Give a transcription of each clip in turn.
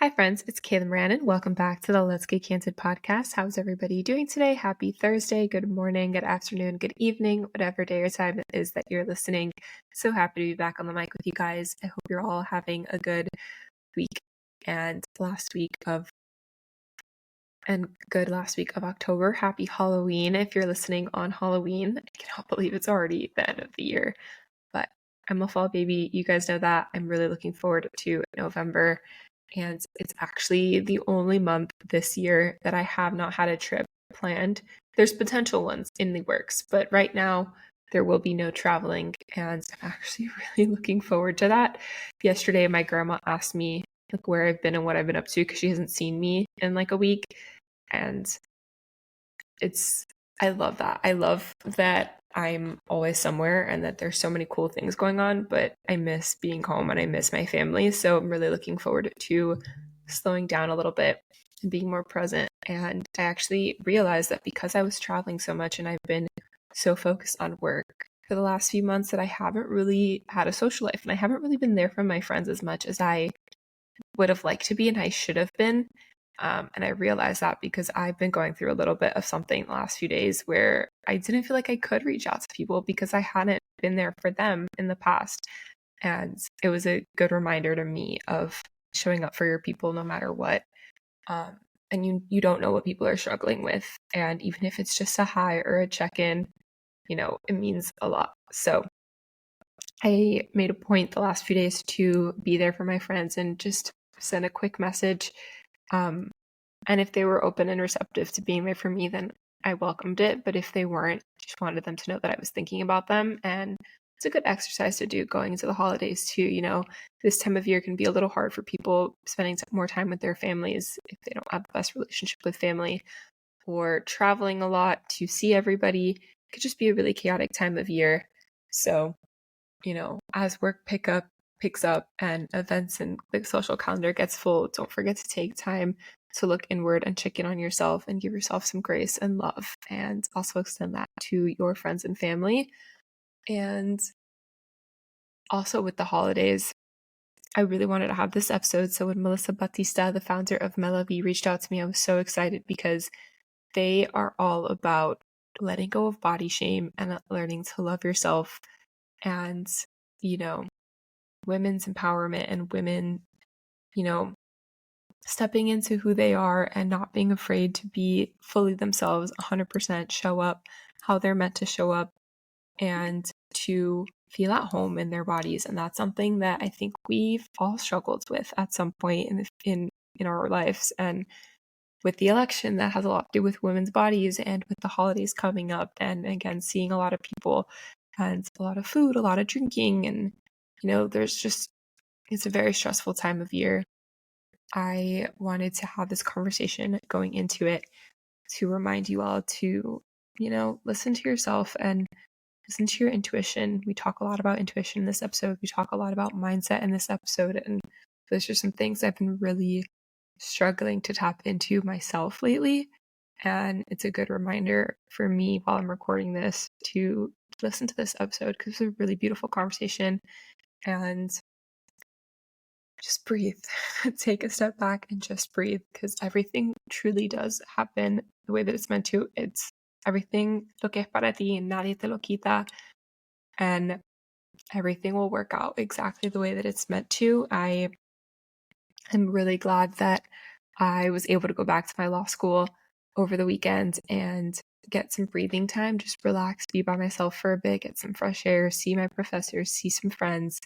Hi, friends. It's Kayla Moran. Welcome back to the Let's Get Candid podcast. How's everybody doing today? Happy Thursday. Good morning, good afternoon, good evening, whatever day or time it is that you're listening. So happy to be back on the mic with you guys. I hope you're all having a good week and good last week of October. Happy Halloween if you're listening on Halloween. I cannot believe it's already the end of the year, but I'm a fall baby. You guys know that. I'm really looking forward to November. And it's actually the only month this year that I have not had a trip planned. There's potential ones in the works, but right now there will be no traveling, and I'm actually really looking forward to that. Yesterday, my grandma asked me where I've been and what I've been up to because she hasn't seen me in like a week, and I love that. I love that I'm always somewhere and that there's so many cool things going on, but I miss being home and I miss my family. So I'm really looking forward to slowing down a little bit and being more present. And I actually realized that because I was traveling so much and I've been so focused on work for the last few months that I haven't really had a social life and I haven't really been there for my friends as much as I would have liked to be and I should have been. And I realized that because I've been going through a little bit of something the last few days where I didn't feel like I could reach out to people because I hadn't been there for them in the past. And it was a good reminder to me of showing up for your people no matter what. And you don't know what people are struggling with. And even if it's just a hi or a check-in, it means a lot. So I made a point the last few days to be there for my friends and just send a quick message. And if they were open and receptive to being there for me, then I welcomed it. But if they weren't, I just wanted them to know that I was thinking about them. And it's a good exercise to do going into the holidays too. This time of year can be a little hard for people spending more time with their families if they don't have the best relationship with family, or traveling a lot to see everybody. It could just be a really chaotic time of year. So, as work picks up and events and the social calendar gets full, don't forget to take time to look inward and check in on yourself and give yourself some grace and love, and also extend that to your friends and family. And also with the holidays, I really wanted to have this episode. So when Melissa Batista, the founder of Mela, reached out to me, I was so excited because they are all about letting go of body shame and learning to love yourself and, women's empowerment and women, stepping into who they are and not being afraid to be fully themselves, 100% show up how they're meant to show up and to feel at home in their bodies. And that's something that I think we've all struggled with at some point in our lives. And with the election, that has a lot to do with women's bodies, and with the holidays coming up, and again, seeing a lot of people and a lot of food, a lot of drinking, and it's a very stressful time of year. I wanted to have this conversation going into it to remind you all to, listen to yourself and listen to your intuition. We talk a lot about intuition in this episode. We talk a lot about mindset in this episode. And those are some things I've been really struggling to tap into myself lately. And it's a good reminder for me while I'm recording this to listen to this episode because it's a really beautiful conversation. And just breathe. Take a step back and just breathe, because everything truly does happen the way that it's meant to. It's everything lo que es para ti, nadie te lo quita, and everything will work out exactly the way that it's meant to. I am really glad that I was able to go back to my law school over the weekend and get some breathing time, just relax, be by myself for a bit, get some fresh air, see my professors, see some friends,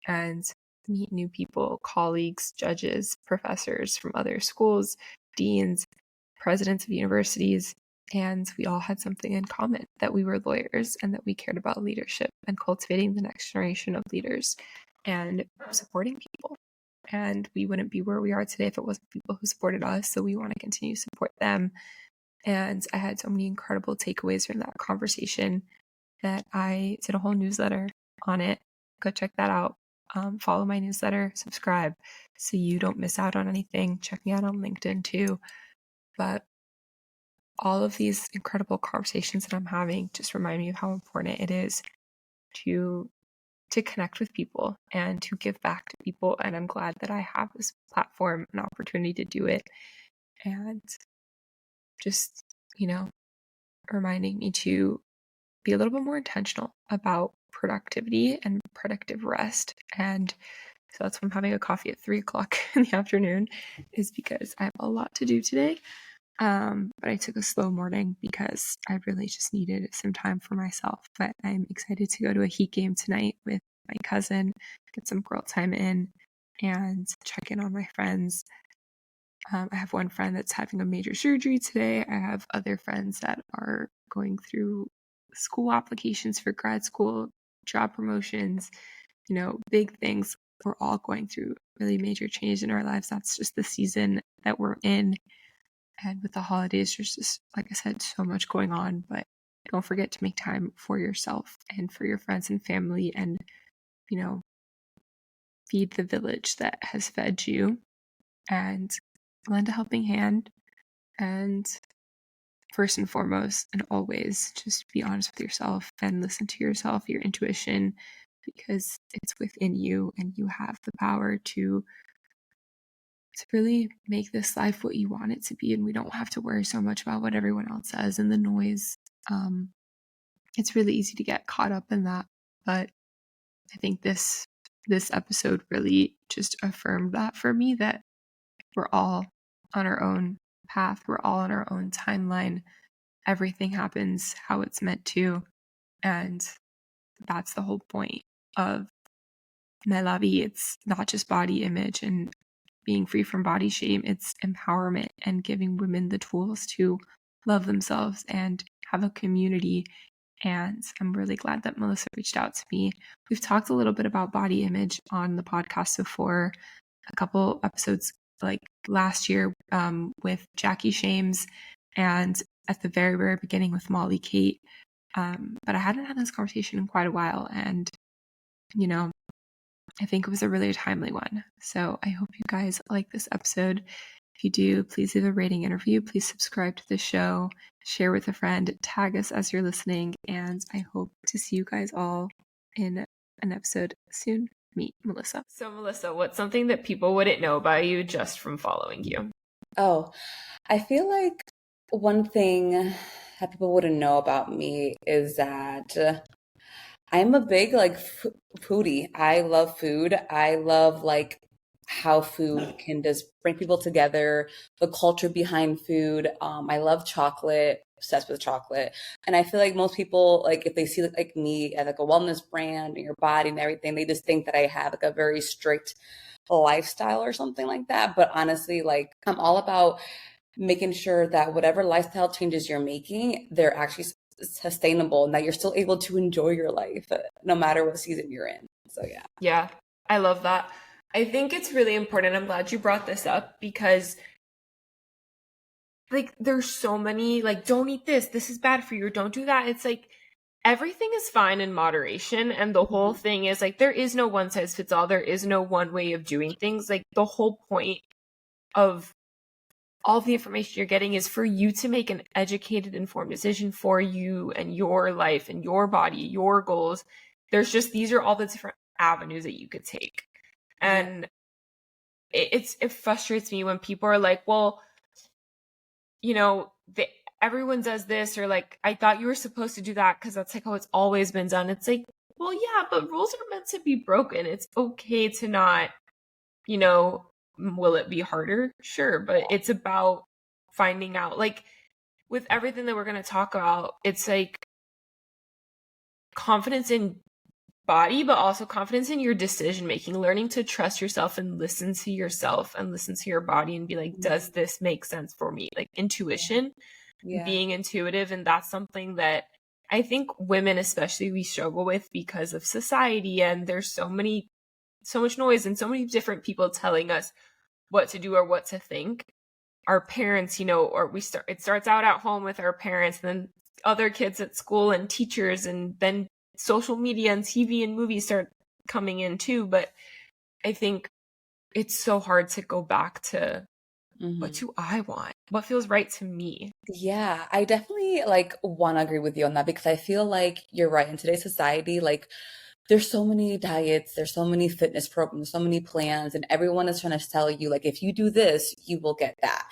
and meet new people, colleagues, judges, professors from other schools, deans, presidents of universities. And we all had something in common, that we were lawyers and that we cared about leadership and cultivating the next generation of leaders and supporting people. And we wouldn't be where we are today if it wasn't people who supported us. So we want to continue to support them. And I had so many incredible takeaways from that conversation that I did a whole newsletter on it. Go check that out. Follow my newsletter, subscribe so you don't miss out on anything. Check me out on LinkedIn too. But all of these incredible conversations that I'm having just remind me of how important it is to to connect with people and to give back to people. And I'm glad that I have this platform and opportunity to do it. And just, reminding me to be a little bit more intentional about productivity and productive rest. And so that's why I'm having a coffee at 3 o'clock in the afternoon, is because I have a lot to do today. But I took a slow morning because I really just needed some time for myself. But I'm excited to go to a Heat game tonight with my cousin, get some girl time in, and check in on my friends. I have one friend that's having a major surgery today. I have other friends that are going through school applications for grad school, job promotions, big things. We're all going through really major change in our lives. That's just the season that we're in. And with the holidays, there's just, like I said, so much going on. But don't forget to make time for yourself and for your friends and family, and, feed the village that has fed you, and lend a helping hand. And first and foremost, and always, just be honest with yourself and listen to yourself, your intuition, because it's within you and you have the power to really make this life what you want it to be. And we don't have to worry so much about what everyone else says and the noise. It's really easy to get caught up in that. But I think this episode really just affirmed that for me, that we're all on our own path. We're all on our own timeline. Everything happens how it's meant to. And that's the whole point of Mela. It's not just body image and being free from body shame. It's empowerment and giving women the tools to love themselves and have a community. And I'm really glad that Melissa reached out to me. We've talked a little bit about body image on the podcast before, a couple episodes like last year with Jackie Shames, and at the very, very beginning with Molly Kate. But I hadn't had this conversation in quite a while. And, I think it was a really timely one. So I hope you guys like this episode. If you do, please leave a rating and review. Please subscribe to the show, share with a friend, tag us as you're listening. And I hope to see you guys all in an episode soon. Meet Melissa. So Melissa, what's something that people wouldn't know about you just from following you? Oh, I feel like one thing that people wouldn't know about me is that I'm a big foodie. I love food. I love how food can just bring people together, the culture behind food. I love chocolate, obsessed with chocolate. And I feel like most people, if they see like me at like a wellness brand and your body and everything, they just think that I have like a very strict lifestyle or something like that. But honestly, I'm all about making sure that whatever lifestyle changes you're making, they're actually sustainable and that you're still able to enjoy your life no matter what season you're in. So yeah. Yeah, I love that. I think it's really important. I'm glad you brought this up, because there's so many don't eat this is bad for you, or don't do that. It's everything is fine in moderation, and the whole thing is there is no one size fits all. There is no one way of doing things. The whole point of all the information you're getting is for you to make an educated, informed decision for you and your life and your body, your goals. These are all the different avenues that you could take. And it frustrates me when people are like, well, everyone does this, or I thought you were supposed to do that because that's how it's always been done. It's well, yeah, but rules are meant to be broken. It's okay to not, will it be harder? Sure. But it's about finding out, with everything that we're going to talk about, it's confidence in body, but also confidence in your decision making, learning to trust yourself and listen to yourself and listen to your body and be does this make sense for me? Intuition, being intuitive. And that's something that I think women especially, we struggle with because of society, and there's so much noise and so many different people telling us what to do or what to think. Our parents, it starts out at home with our parents, and then other kids at school and teachers, and then social media and TV and movies start coming in too. But I think it's so hard to go back to what do I want? What feels right to me? Yeah, I definitely want to agree with you on that, because I feel like you're right. In today's society, there's so many diets, there's so many fitness programs, so many plans, and everyone is trying to tell you, like, if you do this, you will get that.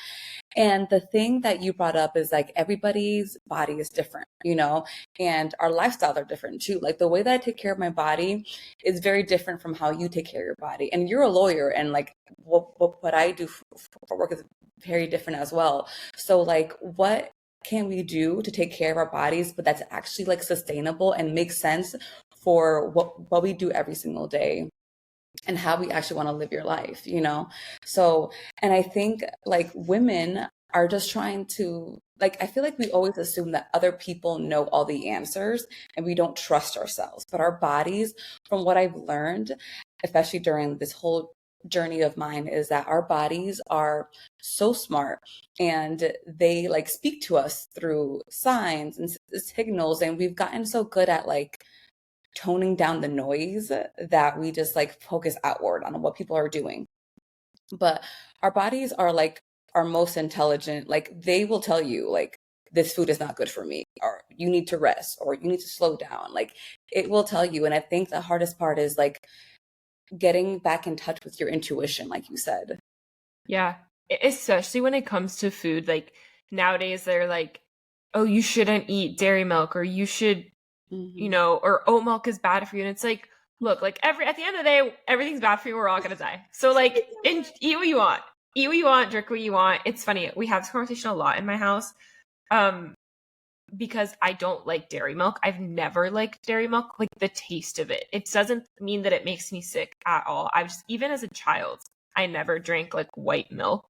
And the thing that you brought up is like everybody's body is different, and our lifestyles are different too. Like the way that I take care of my body is very different from how you take care of your body. And you're a lawyer, and like what I do for work is very different as well. So, like, what can we do to take care of our bodies, but that's actually like sustainable and makes sense for what we do every single day? And how we actually want to live your life. So, and I think like women are just trying to, like, I feel like we always assume that other people know all the answers and we don't trust ourselves. But our bodies, from what I've learned, especially during this whole journey of mine, is that our bodies are so smart, and they like speak to us through signs and signals. And we've gotten so good at like toning down the noise that we just like focus outward on what people are doing. But our bodies are like our most intelligent. Like they will tell you like this food is not good for me, or you need to rest, or you need to slow down. Like it will tell you. And I think the hardest part is like getting back in touch with your intuition, like you said. Yeah. Especially when it comes to food. Like nowadays they're like, oh, you shouldn't eat dairy milk, or you should, Hmm. or oat milk is bad for you. And it's like, look, like at the end of the day, everything's bad for you. We're all gonna die. So like eat what you want. Eat what you want, drink what you want. It's funny. We have this conversation a lot in my house. Um, because I don't like dairy milk. I've never liked dairy milk, like the taste of it. It doesn't mean that it makes me sick at all. I was even as a child, I never drank like white milk.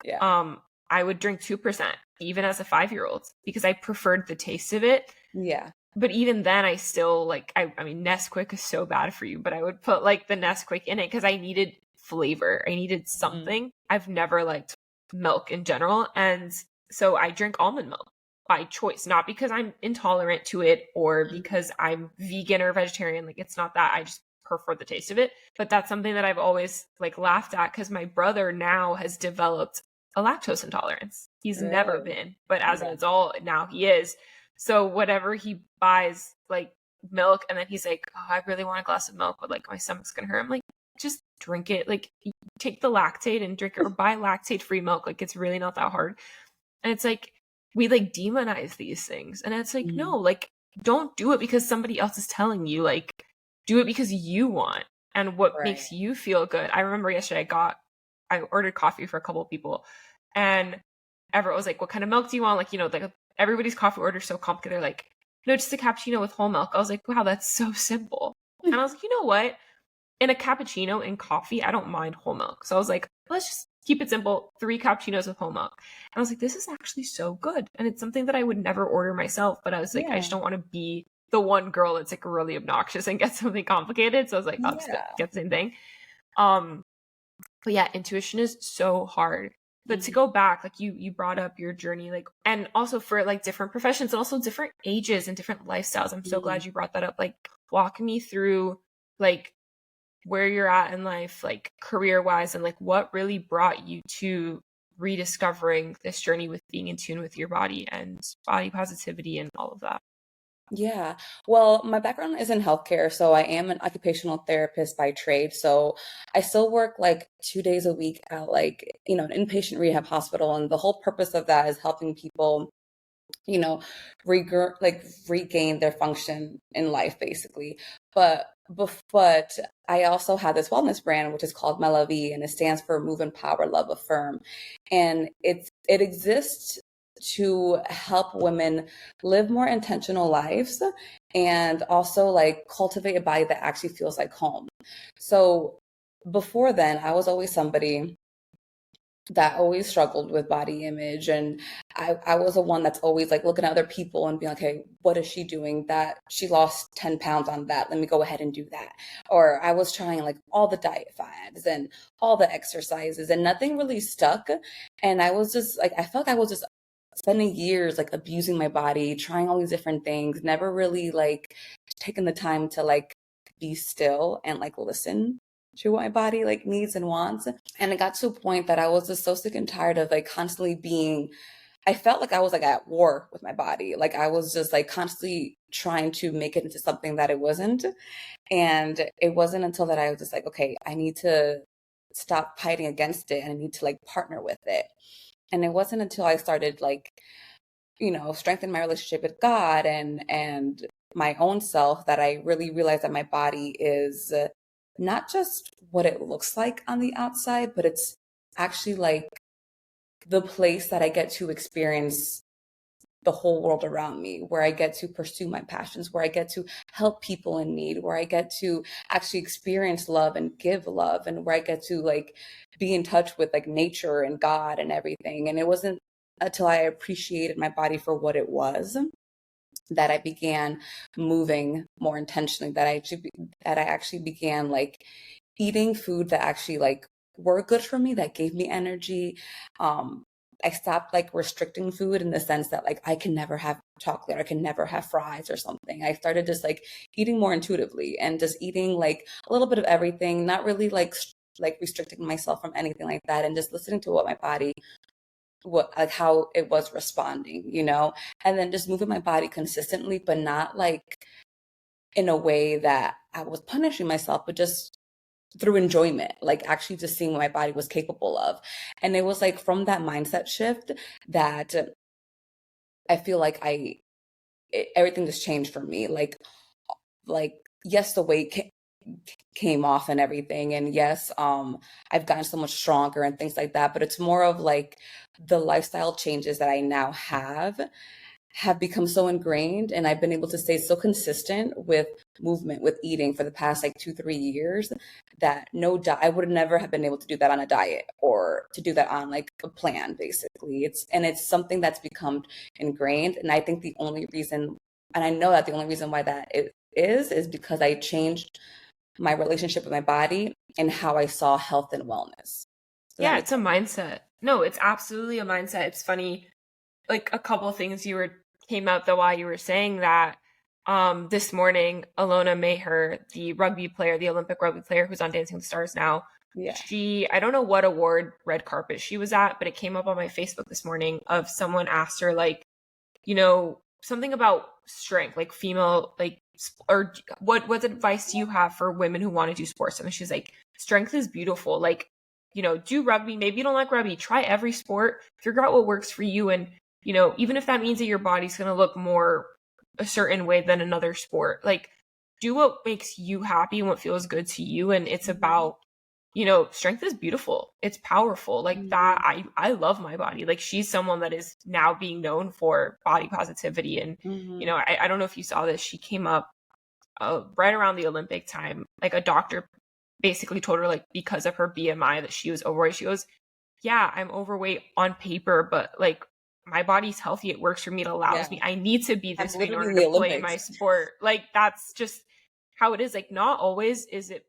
Yeah. Um, I would drink 2%, even as a 5-year-old, because I preferred the taste of it. Yeah. But even then, I still like, I mean, Nesquik is so bad for you, but I would put like the Nesquik in it because I needed flavor. I needed Mhm. something. I've never liked milk in general. And so I drink almond milk by choice, not because I'm intolerant to it or Mhm. because I'm vegan or vegetarian. Like, it's not that. I just prefer the taste of it. But that's something that I've always like laughed at because my brother now has developed a lactose intolerance. He's never Really? been, but as an Yeah. adult, now he is. So whatever he buys, like milk, and then he's like, "Oh, I really want a glass of milk, but like my stomach's gonna hurt." I'm like, "Just drink it. Like, take the lactate and drink it, or buy lactate-free milk. Like, it's really not that hard." And it's like we like demonize these things, and it's like, Mhm. no, like don't do it because somebody else is telling you. Like, do it because you want and what Right. makes you feel good. I remember yesterday I ordered coffee for a couple of people, and everyone was like, "What kind of milk do you want?" Like, like everybody's coffee order is so complicated. They're like, "No, just a cappuccino with whole milk." I was like, "Wow, that's so simple." And I was like, "You know what? In a cappuccino and coffee, I don't mind whole milk." So I was like, "Let's just keep it simple. 3 cappuccinos with whole milk." And I was like, "This is actually so good." And it's something that I would never order myself, but I was like, I just Yeah. don't want to be the one girl that's like really obnoxious and get something complicated. So I was like, I'll just Yeah. get the same thing. Um, but yeah, intuition is so hard. But to Mhm. go back, like you brought up your journey, like, and also for like different professions and also different ages and different lifestyles. I'm so Mhm. glad you brought that up. Like, walk me through like where you're at in life, like career wise, and like what really brought you to rediscovering this journey with being in tune with your body and body positivity and all of that. Yeah. Well, my background is in healthcare, so I am an occupational therapist by trade. So I still work like 2 days a week at like, an inpatient rehab hospital. And the whole purpose of that is helping people, you know, regain their function in life, basically. But I also have this wellness brand, which is called Mela, and it stands for Move, Empower, Love, Affirm. And it exists to help women live more intentional lives and also like cultivate a body that actually feels like home. So before then, I was always somebody that always struggled with body image, and I was the one that's always like looking at other people and being like, hey, what is she doing that she lost 10 pounds on that, let me go ahead and do that. Or I was trying like all the diet fads and all the exercises and nothing really stuck. And I was just like, I felt like I was just spending years like abusing my body, trying all these different things, never really like taking the time to like be still and like listen to what my body like needs and wants. And it got to a point that I was just so sick and tired of like constantly being I felt like I was like at war with my body. Like I was just like constantly trying to make it into something that it wasn't. And it wasn't until that I was just like, okay, I need to stop fighting against it and I need to like partner with it. And it wasn't until I started like, strengthen my relationship with God and my own self that I really realized that my body is not just what it looks like on the outside, but it's actually like the place that I get to experience the whole world around me, where I get to pursue my passions, where I get to help people in need, where I get to actually experience love and give love, and where I get to like be in touch with like nature and God and everything. And it wasn't until I appreciated my body for what it was that I began moving more intentionally, that I actually began like eating food that actually like were good for me, that gave me energy. Um, I stopped like restricting food in the sense that like I can never have chocolate, or I can never have fries or something. I started just like eating more intuitively and just eating like a little bit of everything, not really like restricting myself from anything like that, and just listening to what my body, what like how it was responding, and then just moving my body consistently, but not like in a way that I was punishing myself, but just through enjoyment, like actually just seeing what my body was capable of. And it was like from that mindset shift that I feel like everything just changed for me. Like yes, the weight came off and everything, and yes, I've gotten so much stronger and things like that, but it's more of like the lifestyle changes that I now have become so ingrained, and I've been able to stay so consistent with movement, with eating for the past like 2 3 years, that I would never have been able to do that on a diet or to do that on like a plan. Basically, it's something that's become ingrained, and I think the only reason, and I know that the only reason why that is because I changed my relationship with my body and how I saw health and wellness. Does that Yeah, make it's a sense? mindset. No, it's absolutely a mindset. It's funny, like a couple of things came out though while you were saying that. This morning, Alona Maher, the rugby player, the Olympic rugby player who's on Dancing with the Stars now, Yeah. I don't know what award red carpet she was at, but it came up on my Facebook this morning of someone asked her like, something about strength, like female, like, or what advice do you have for women who want to do sports? And she's like, strength is beautiful. Like, do rugby. Maybe you don't like rugby. Try every sport. Figure out what works for you. And, even if that means that your body's going to look more a certain way than another sport, like, do what makes you happy and what feels good to you. And it's Mhm. about, strength is beautiful. It's powerful. Like that. Mhm. I love my body. Like she's someone that is now being known for body positivity. And, Mhm. I don't know if you saw this. She came up right around the Olympic time. Like a doctor basically told her, like, because of her BMI that she was overweight. She goes, yeah, I'm overweight on paper, but like my body's healthy. It works for me. It Yeah. allows me. I need to be I'm this way in literally order in to the play my Olympics. sport. Like that's just how it is. Like not always is it